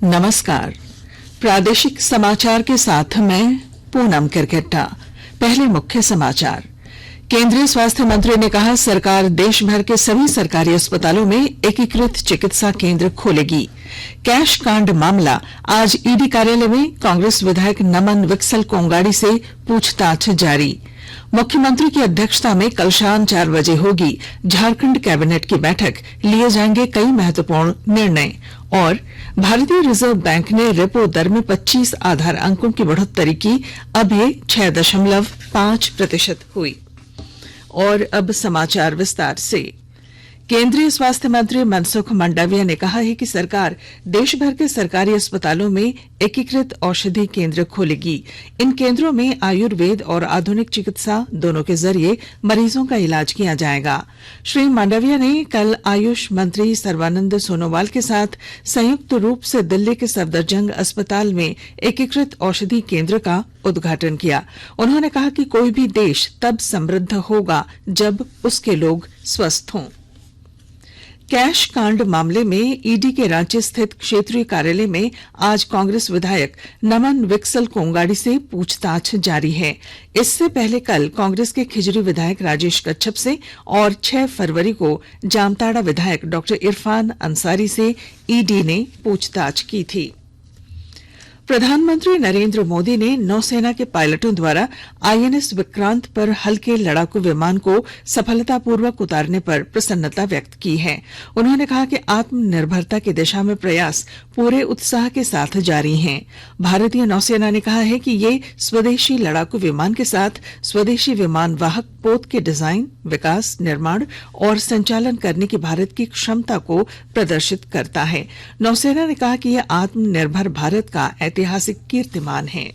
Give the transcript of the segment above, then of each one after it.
नमस्कार। प्रादेशिक समाचार के साथ मैं पूनम किरकिट्टा। पहले मुख्य समाचार। केंद्रीय स्वास्थ्य मंत्री ने कहा, सरकार देश भर के सभी सरकारी अस्पतालों में एकीकृत चिकित्सा केंद्र खोलेगी। कैश कांड मामला, आज ईडी कार्यालय में कांग्रेस विधायक नमन विक्सल कोंगाड़ी से पूछताछ जारी। मुख्यमंत्री की अध्यक्षता में कल शाम 4 बजे होगी झारखंड कैबिनेट की बैठक, लिए जाएंगे कई महत्वपूर्ण निर्णय। और भारतीय रिजर्व बैंक ने रेपो दर में 25 आधार अंकों की बढ़ोतरी की, अब ये 6.5% हुई। और अब समाचार विस्तार से। केंद्रीय स्वास्थ्य मंत्री मनसुख मंडाविया ने कहा है कि सरकार देश भर के सरकारी अस्पतालों में एकीकृत औषधि केंद्र खोलेगी। इन केंद्रों में आयुर्वेद और आधुनिक चिकित्सा दोनों के जरिए मरीजों का इलाज किया जाएगा। श्री मंडाविया ने कल आयुष मंत्री सर्बानंद सोनोवाल के साथ संयुक्त रूप से दिल्ली के सफदरजंग अस्पताल में एकीकृत औषधि केंद्र का उद्घाटन किया। उन्होंने कहा कि कोई भी देश तब समृद्ध होगा जब उसके लोग स्वस्थ हों। कैश कांड मामले में ईडी के रांची स्थित क्षेत्रीय कार्यालय में आज कांग्रेस विधायक नमन विक्सल कोंगाड़ी से पूछताछ जारी है। इससे पहले कल कांग्रेस के खिजरी विधायक राजेश कच्छप से और 6 फरवरी को जामताड़ा विधायक डॉक्टर इरफान अंसारी से ईडी ने पूछताछ की थी। प्रधानमंत्री नरेंद्र मोदी ने नौसेना के पायलटों द्वारा आईएनएस विक्रांत पर हल्के लड़ाकू विमान को सफलतापूर्वक उतारने पर प्रसन्नता व्यक्त की है। उन्होंने कहा कि आत्मनिर्भरता की दिशा में प्रयास पूरे उत्साह के साथ जारी हैं। भारतीय नौसेना ने कहा है कि ये स्वदेशी लड़ाकू विमान के साथ स्वदेशी विमान वाहक पोत के डिजाइन, विकास, निर्माण और संचालन करने की भारत की क्षमता को प्रदर्शित करता है। नौसेना ने कहा कि यह आत्मनिर्भर भारत का ऐतिहासिक कीर्तिमान है।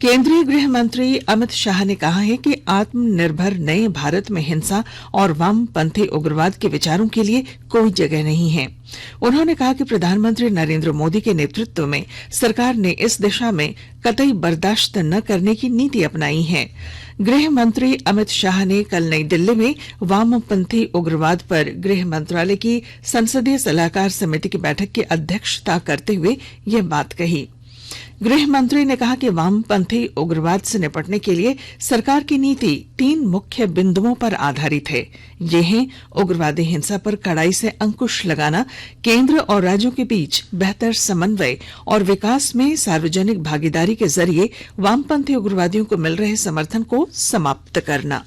केंद्रीय गृह मंत्री अमित शाह ने कहा है कि आत्मनिर्भर नए भारत में हिंसा और वामपंथी उग्रवाद के विचारों के लिए कोई जगह नहीं है। उन्होंने कहा कि प्रधानमंत्री नरेंद्र मोदी के नेतृत्व में सरकार ने इस दिशा में कतई बर्दाश्त न करने की नीति अपनाई है। गृह मंत्री अमित शाह ने कल नई दिल्ली में वामपंथी उग्रवाद पर गृह मंत्रालय की संसदीय सलाहकार समिति की बैठक की अध्यक्षता करते हुए यह बात कही। गृह मंत्री ने कहा कि वामपंथी उग्रवाद से निपटने के लिए सरकार की नीति 3 मुख्य बिंदुओं पर आधारित है। ये हैं उग्रवादी हिंसा पर कड़ाई से अंकुश लगाना, केंद्र और राज्यों के बीच बेहतर समन्वय और विकास में सार्वजनिक भागीदारी के जरिए वामपंथी उग्रवादियों को मिल रहे समर्थन को समाप्त करना।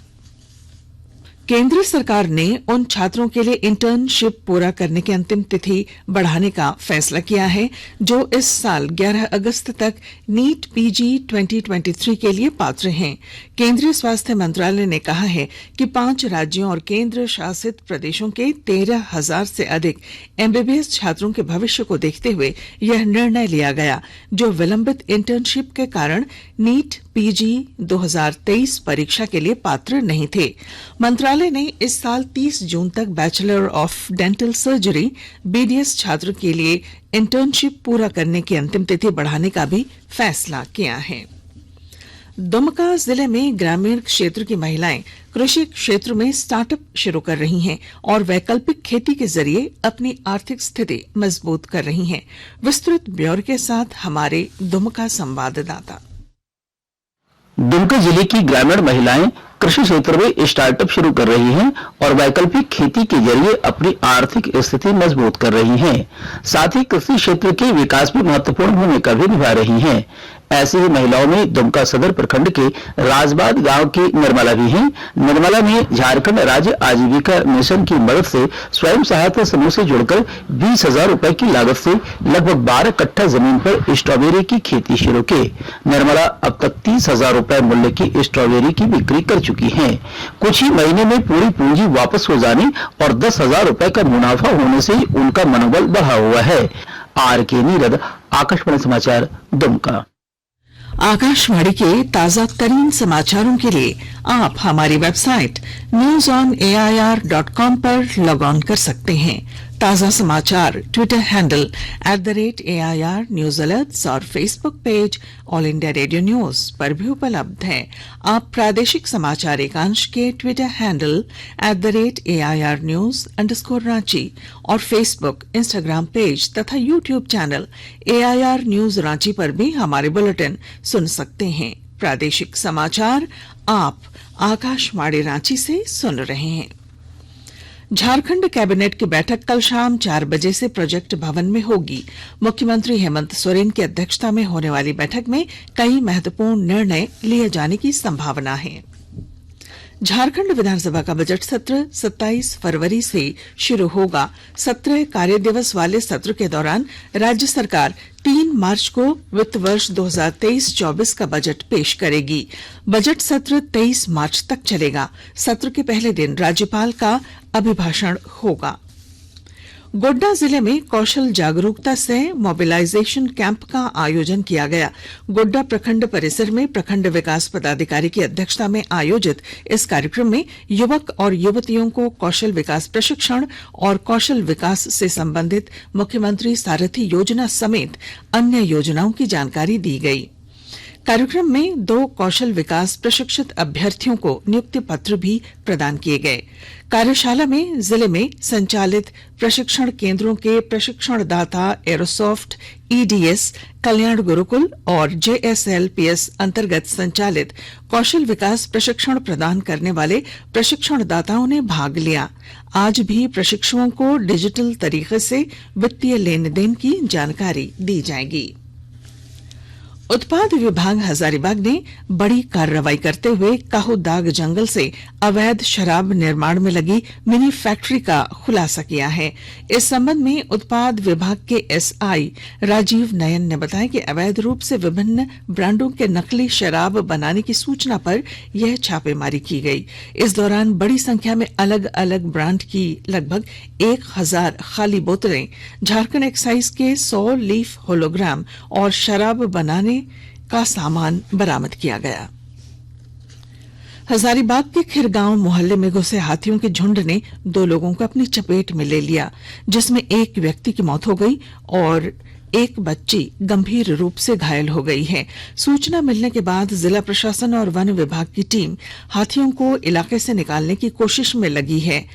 केंद्र सरकार ने उन छात्रों के लिए इंटर्नशिप पूरा करने की अंतिम तिथि बढ़ाने का फैसला किया है जो इस साल 11 अगस्त तक नीट पीजी 2023 के लिए पात्र हैं। केंद्रीय स्वास्थ्य मंत्रालय ने कहा है कि 5 राज्यों और केंद्र शासित प्रदेशों के 13,000 से अधिक एमबीबीएस छात्रों के भविष्य को देखते हुए यह निर्णय लिया गया, जो विलंबित इंटर्नशिप के कारण नीट पीजी 2023 परीक्षा के लिए पात्र नहीं थे। मंत्रालय ने इस साल 30 जून तक bachelor of dental surgery BDS छात्र के लिए इंटर्नशिप पूरा करने की अंतिम तिथि बढ़ाने का भी फैसला किया है। दुमका जिले में ग्रामीण क्षेत्र की महिलाएं कृषि क्षेत्र में स्टार्टअप शुरू कर रही हैं और वैकल्पिक खेती के जरिए अपनी आर्थिक स्थिति मजबूत कर रही हैं। विस्तृत ब्यौरे के साथ हमारे दुमका संवाददाता। दुमका जिले की ग्रामीण महिलाएं कृषि क्षेत्र में स्टार्टअप शुरू कर रही हैं और वैकल्पिक खेती के जरिए अपनी आर्थिक स्थिति मजबूत कर रही हैं। साथ ही कृषि क्षेत्र के विकास में महत्वपूर्ण भूमिका भी निभा रही हैं। ऐसी ही महिलाओं में दुमका सदर प्रखंड के राजबाद गांव की निर्मला भी हैं। निर्मला ने झारखंड राज्य आजीविका मिशन की मदद से स्वयं सहायता समूह से जुड़कर 20,000 रुपए की लागत से लगभग 12 कट्ठा जमीन पर स्ट्रॉबेरी की खेती शुरू की। निर्मला अब तक 30,000 रुपए मूल्य की स्ट्रॉबेरी की बिक्री कर चुकी हैं। कुछ ही महीने में पूरी पूंजी वापस हो जाने और 10,000 रुपए का मुनाफा होने से उनका मनोबल बढ़ा हुआ है। आर के नीरद, आकाशवाणी समाचार, दुमका। आकाशवाणी के ताजा तरीन समाचारों के लिए आप हमारी वेबसाइट newsonair.com पर लॉग ऑन कर सकते हैं। ताजा समाचार Twitter handle @AIR news alerts और Facebook page All India Radio news पर भी उपलब्ध है। आप प्रादेशिक समाचार एकांश के ट्विटर हैंडल @AIR न्यूज_रांची और फेसबुक, इंस्टाग्राम पेज तथा YouTube channel AIR news Ranchi पर भी हमारे बुलेटिन सुन सकते हैं। प्रादेशिक समाचार आप आकाशवाणी रांची से सुन रहे हैं। झारखंड कैबिनेट की बैठक कल शाम 4 बजे से प्रोजेक्ट भवन में होगी। मुख्यमंत्री हेमंत सोरेन की अध्यक्षता में होने वाली बैठक में कई महत्वपूर्ण निर्णय लिए जाने की संभावना है। झारखंड विधानसभा का बजट सत्र 27 फरवरी से शुरू होगा। 17 कार्य दिवस वाले सत्र के दौरान राज्य सरकार 3 मार्च को वित्त वर्ष 2023-24 का बजट पेश करेगी। बजट सत्र 23 मार्च तक चलेगा। सत्र के पहले दिन राज्यपाल का अभिभाषण होगा। गोड्डा जिले में कौशल जागरूकता से मोबिलाइजेशन कैंप का आयोजन किया गया। गोड्डा प्रखंड परिसर में प्रखंड विकास पदाधिकारी की अध्यक्षता में आयोजित इस कार्यक्रम में युवक और युवतियों को कौशल विकास प्रशिक्षण और कौशल विकास से संबंधित मुख्यमंत्री सारथी योजना समेत अन्य योजनाओं की जानकारी दी गई। कार्यक्रम में 2 कौशल विकास प्रशिक्षित अभ्यर्थियों को नियुक्ति पत्र भी प्रदान किए गए। कार्यशाला में जिले में संचालित प्रशिक्षण केंद्रों के प्रशिक्षणदाता एरोसॉफ्ट, EDS, कल्याण गुरुकुल और JSLPS अंतर्गत संचालित कौशल विकास प्रशिक्षण प्रदान करने वाले प्रशिक्षणदाताओं ने भाग लिया। आज भी प्रशिक्षुओं को डिजिटल तरीके से वित्तीय लेन देन की जानकारी दी जाएगी। उत्पाद विभाग हजारीबाग ने बड़ी कार्रवाई करते हुए काहूदाग जंगल से अवैध शराब निर्माण में लगी मिनी फैक्ट्री का खुलासा किया है। इस संबंध में उत्पाद विभाग के SI राजीव नयन ने बताया कि अवैध रूप से विभिन्न ब्रांडों के नकली शराब बनाने की सूचना पर यह छापेमारी की गई। इस दौरान बड़ी संख्या में अलग अलग ब्रांड की लगभग 1000 खाली बोतलें, झारखंड एक्साइज के 100 लीफ होलोग्राम और शराब बनाने का सामान बरामद किया गया। हजारीबाग के खिरगांव मोहल्ले में घुसे हाथियों के झुंड ने 2 लोगों को अपनी चपेट में ले लिया, जिसमें एक व्यक्ति की मौत हो गई और एक बच्ची गंभीर रूप से घायल हो गई है। सूचना मिलने के बाद जिला प्रशासन और वन विभाग की टीम हाथियों को इलाके से निकालने की कोशिश में लगी है।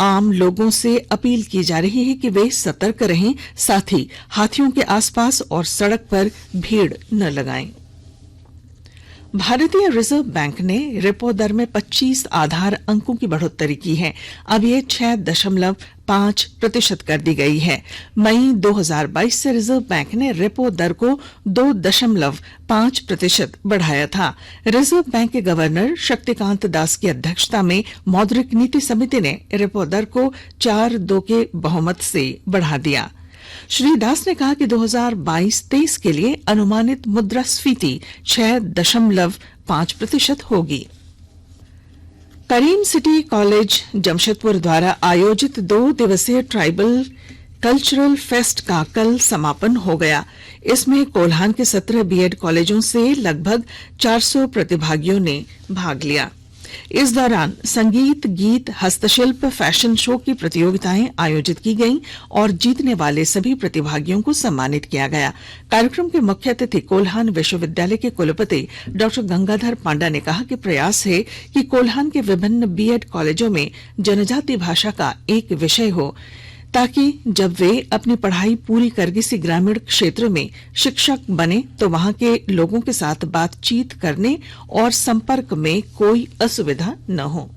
आम लोगों से अपील की जा रही है कि वे सतर्क रहें, साथ ही हाथियों के आसपास और सड़क पर भीड़ न लगाएं। भारतीय रिजर्व बैंक ने रेपो दर में 25 आधार अंकों की बढ़ोतरी की है। अब ये 6.5% कर दी गई है। मई 2022 से रिजर्व बैंक ने रेपो दर को 2.5% बढ़ाया था। रिजर्व बैंक के गवर्नर शक्तिकांत दास की अध्यक्षता में मौद्रिक नीति समिति ने रेपो दर को 4-2 के बहुमत से बढ़ा दिया। श्री दास ने कहा कि 2022-23 के लिए अनुमानित मुद्रास्फीति 6.5% होगी। करीम सिटी कॉलेज जमशेदपुर द्वारा आयोजित 2 दिवसीय ट्राइबल कल्चरल फेस्ट का कल समापन हो गया। इसमें कोल्हान के 17 बीएड कॉलेजों से लगभग 400 प्रतिभागियों ने भाग लिया। इस दौरान संगीत, गीत, हस्तशिल्प, फैशन शो की प्रतियोगिताएं आयोजित की गईं और जीतने वाले सभी प्रतिभागियों को सम्मानित किया गया। कार्यक्रम के मुख्य अतिथि कोल्हान विश्वविद्यालय के कुलपति डॉ गंगाधर पांडा ने कहा कि प्रयास है कि कोल्हान के विभिन्न बीएड कॉलेजों में जनजाति भाषा का एक विषय हो, ताकि जब वे अपनी पढ़ाई पूरी कर किसी ग्रामीण क्षेत्र में शिक्षक बने तो वहां के लोगों के साथ बातचीत करने और संपर्क में कोई असुविधा न हो।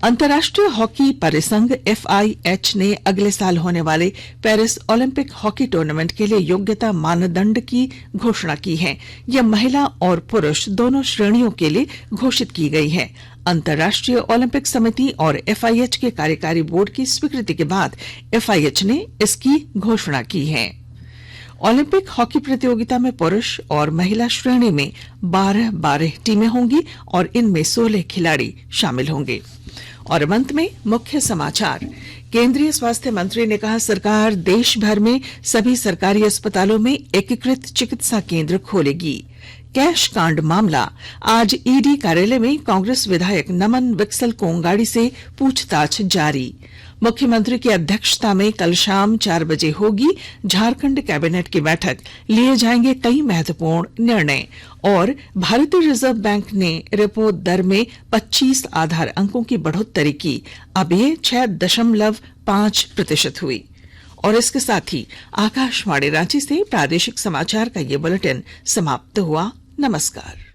अंतर्राष्ट्रीय हॉकी परिसंघ FIH ने अगले साल होने वाले पेरिस ओलंपिक हॉकी टूर्नामेंट के लिए योग्यता मानदंड की घोषणा की है। यह महिला और पुरुष दोनों श्रेणियों के लिए घोषित की गई है। अंतर्राष्ट्रीय ओलंपिक समिति और FIH के कार्यकारी बोर्ड की स्वीकृति के बाद FIH ने इसकी घोषणा की है। ओलंपिक हॉकी प्रतियोगिता में पुरुष और महिला श्रेणी में 12-12 टीमें होंगी और इनमें 16 खिलाड़ी शामिल होंगे। और अब अंत में मुख्य समाचार। केंद्रीय स्वास्थ्य मंत्री ने कहा, सरकार देश भर में सभी सरकारी अस्पतालों में एकीकृत चिकित्सा केंद्र खोलेगी। कैश कांड मामला। आज ईडी कार्यालय में कांग्रेस विधायक नमन विक्सल कोंगाड़ी से पूछताछ जारी। मुख्यमंत्री की अध्यक्षता में कल शाम 4 बजे होगी झारखंड कैबिनेट की बैठक। लिए जाएंगे कई महत्वपूर्ण निर्णय। और भारतीय रिजर्व बैंक ने रेपो दर में 25 आधार अंकों की बढ़ोतरी की। अब ये 6.5% हुई। और इसके साथ ही आकाशवाणी रांची से प्रादेशिक समाचार का ये बुलेटिन समाप्त हुआ। नमस्कार।